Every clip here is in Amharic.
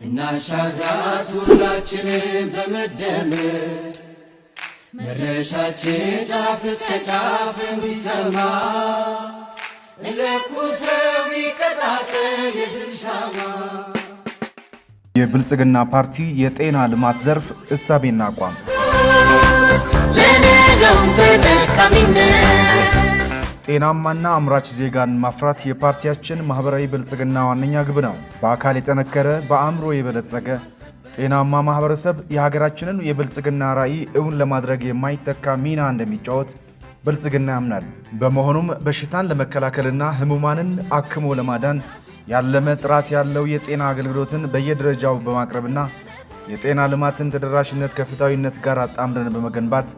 እናሻግራት ሁላችንም በመደመር መድረሻችን ጫፍ እስከ ጫፍ እንዲሰማ ለኩሰው ይቀጣጠል የድል ሻማ። የብልጽግና ፓርቲ የጤና ልማት ዘርፍ እሳቤና አቋም ለነገውም ተጠቃሚነት ጤናማና አምራች ዜጋን ማፍራት የፓርቲያችን ማህበራዊ ብልጽግና ዋነኛ ግብ ነው። በአካል የጠነከረ በአእምሮ የበለጸገ ጤናማ ማህበረሰብ የሀገራችንን የብልጽግና ራዕይ እውን ለማድረግ የማይተካ ሚና እንደሚጫወት ብልጽግና ያምናል። በመሆኑም በሽታን ለመከላከልና ህሙማንን አክሞ ለማዳን ያለመ ጥራት ያለው የጤና አገልግሎትን በየደረጃው በማቅረብና የጤና ልማትን ተደራሽነት ከፍትሃዊነት ጋር አጣምረን በመገንባት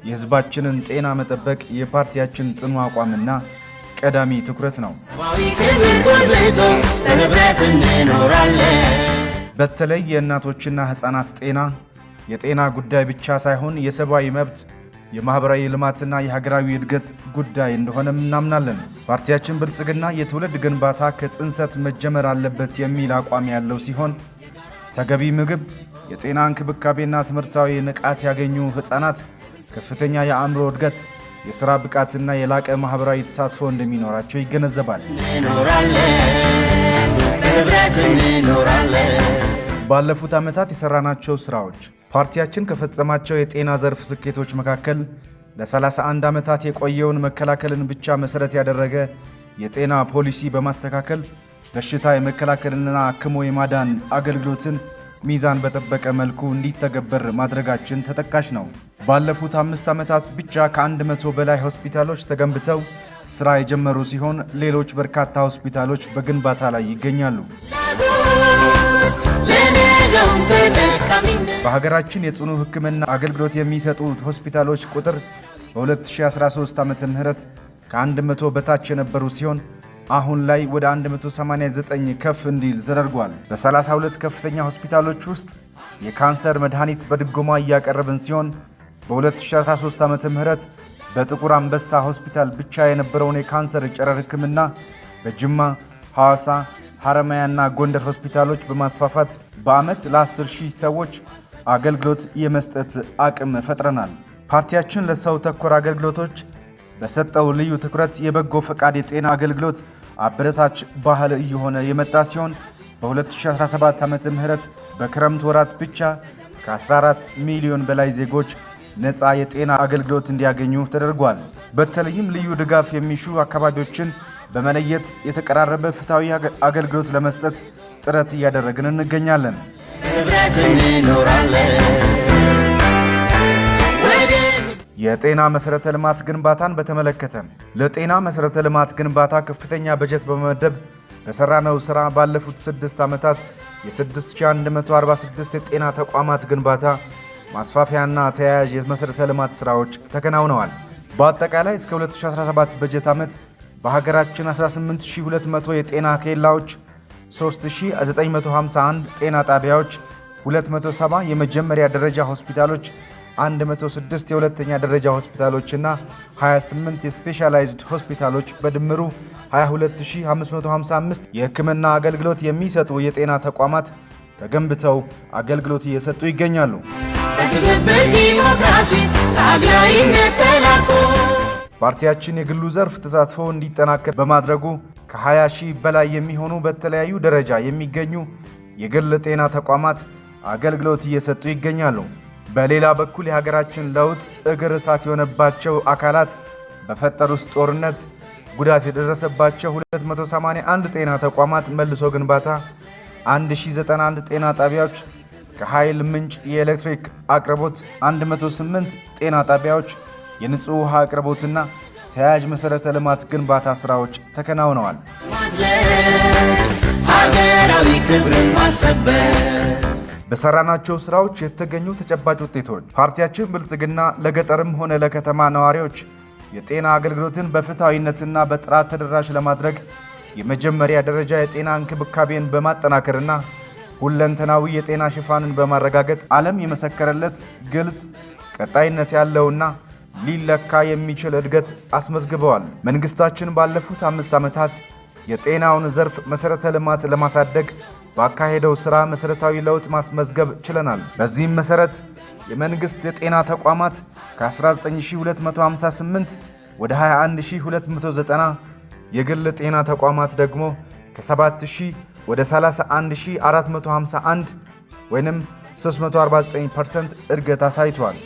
የህዝባችንን ጤና መጠበቅ የፓርቲያችን ጽኑ አቋምና ቀዳሚ ትኩረት ነው። በተለይ የእናቶችና ህፃናት ጤና የጤና ጉዳይ ብቻ ሳይሆን የሰብአዊ መብት፣ የማህበራዊ ልማትና የሀገራዊ እድገት ጉዳይ እንደሆነም እናምናለን። ፓርቲያችን ብልጽግና የትውልድ ግንባታ ከጽንሰት መጀመር አለበት የሚል አቋም ያለው ሲሆን ተገቢ ምግብ፣ የጤና እንክብካቤና ትምህርታዊ ንቃት ያገኙ ህፃናት ከፍተኛ የአእምሮ እድገት፣ የሥራ ብቃትና የላቀ ማህበራዊ ተሳትፎ እንደሚኖራቸው ይገነዘባል። ባለፉት ዓመታት የሰራናቸው ስራዎች ፓርቲያችን ከፈጸማቸው የጤና ዘርፍ ስኬቶች መካከል ለ31 ዓመታት የቆየውን መከላከልን ብቻ መሰረት ያደረገ የጤና ፖሊሲ በማስተካከል በሽታ የመከላከልና አክሞ የማዳን አገልግሎትን ሚዛን በጠበቀ መልኩ እንዲተገበር ማድረጋችን ተጠቃሽ ነው። ባለፉት 5 ዓመታት ብቻ ከ100 በላይ ሆስፒታሎች ተገንብተው ሥራ የጀመሩ ሲሆን ሌሎች በርካታ ሆስፒታሎች በግንባታ ላይ ይገኛሉ። በሀገራችን የጽኑ ሕክምና አገልግሎት የሚሰጡ ሆስፒታሎች ቁጥር በ2013 ዓመተ ምህረት ከ100 በታች የነበሩ ሲሆን አሁን ላይ ወደ 189 ከፍ እንዲል ተደርጓል። በ32 ከፍተኛ ሆስፒታሎች ውስጥ የካንሰር መድኃኒት በድጎማ እያቀረብን ሲሆን በ2013 ዓመተ ምህረት በጥቁር አንበሳ ሆስፒታል ብቻ የነበረውን የካንሰር ጨረር ሕክምና በጅማ፣ ሐዋሳ፣ ሐረማያና ጎንደር ሆስፒታሎች በማስፋፋት በዓመት ለ10,000 ሰዎች አገልግሎት የመስጠት አቅም ፈጥረናል። ፓርቲያችን ለሰው ተኮር አገልግሎቶች በሰጠው ልዩ ትኩረት የበጎ ፈቃድ የጤና አገልግሎት አበረታች ባህል እየሆነ የመጣ ሲሆን በ2017 ዓመተ ምህረት በክረምት ወራት ብቻ ከ14 ሚሊዮን በላይ ዜጎች ነፃ የጤና አገልግሎት እንዲያገኙ ተደርጓል። በተለይም ልዩ ድጋፍ የሚሹ አካባቢዎችን በመለየት የተቀራረበ ፍትሃዊ አገልግሎት ለመስጠት ጥረት እያደረግን እንገኛለን። የጤና መሰረተ ልማት ግንባታን በተመለከተ ለጤና መሰረተ ልማት ግንባታ ከፍተኛ በጀት በመመደብ በሰራነው ሥራ ባለፉት 6 ዓመታት የ6146 የጤና ተቋማት ግንባታ ማስፋፊያና ተያያዥ የመሰረተ ልማት ሥራዎች ተከናውነዋል። በአጠቃላይ እስከ 2017 በጀት ዓመት በሀገራችን 18200 የጤና ኬላዎች፣ 3951 ጤና ጣቢያዎች፣ 270 የመጀመሪያ ደረጃ ሆስፒታሎች፣ 106 የሁለተኛ ደረጃ ሆስፒታሎችና 28 የስፔሻላይዝድ ሆስፒታሎች በድምሩ 22555 የሕክምና አገልግሎት የሚሰጡ የጤና ተቋማት ተገንብተው አገልግሎት እየሰጡ ይገኛሉ። ፓርቲያችን የግሉ ዘርፍ ተሳትፎ እንዲጠናከር በማድረጉ ከ20,000 በላይ የሚሆኑ በተለያዩ ደረጃ የሚገኙ የግል ጤና ተቋማት አገልግሎት እየሰጡ ይገኛሉ። በሌላ በኩል የሀገራችን ለውጥ እግር እሳት የሆነባቸው አካላት በፈጠሩት ጦርነት ጉዳት የደረሰባቸው 281 ጤና ተቋማት መልሶ ግንባታ፣ 1091 ጤና ጣቢያዎች፣ ከኃይል ምንጭ የኤሌክትሪክ አቅርቦት፣ 108 ጤና ጣቢያዎች፣ የንጹህ ውሃ አቅርቦትና ተያያዥ መሰረተ ልማት ግንባታ ስራዎች ተከናውነዋል። ሀገራዊ ክብርን ማስጠበቅ በሰራናቸው ስራዎች የተገኙ ተጨባጭ ውጤቶች ፓርቲያችን ብልጽግና ለገጠርም ሆነ ለከተማ ነዋሪዎች የጤና አገልግሎትን በፍትሃዊነትና በጥራት ተደራሽ ለማድረግ የመጀመሪያ ደረጃ የጤና እንክብካቤን በማጠናከርና ሁለንተናዊ የጤና ሽፋንን በማረጋገጥ ዓለም የመሰከረለት ግልጽ ቀጣይነት ያለውና ሊለካ የሚችል እድገት አስመዝግበዋል። መንግስታችን ባለፉት 5 ዓመታት የጤናውን ዘርፍ መሰረተ ልማት ለማሳደግ ባካሄደው ሥራ መሠረታዊ ለውጥ ማስመዝገብ ችለናል። በዚህም መሠረት የመንግሥት የጤና ተቋማት ከ19258 ወደ 21290፣ የግል ጤና ተቋማት ደግሞ ከ7000 ወደ 31451 ወይንም 349% እድገት አሳይቷል።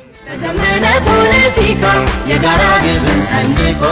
ዘመነ ፖለቲካ የጋራ ግብን ሰንቆ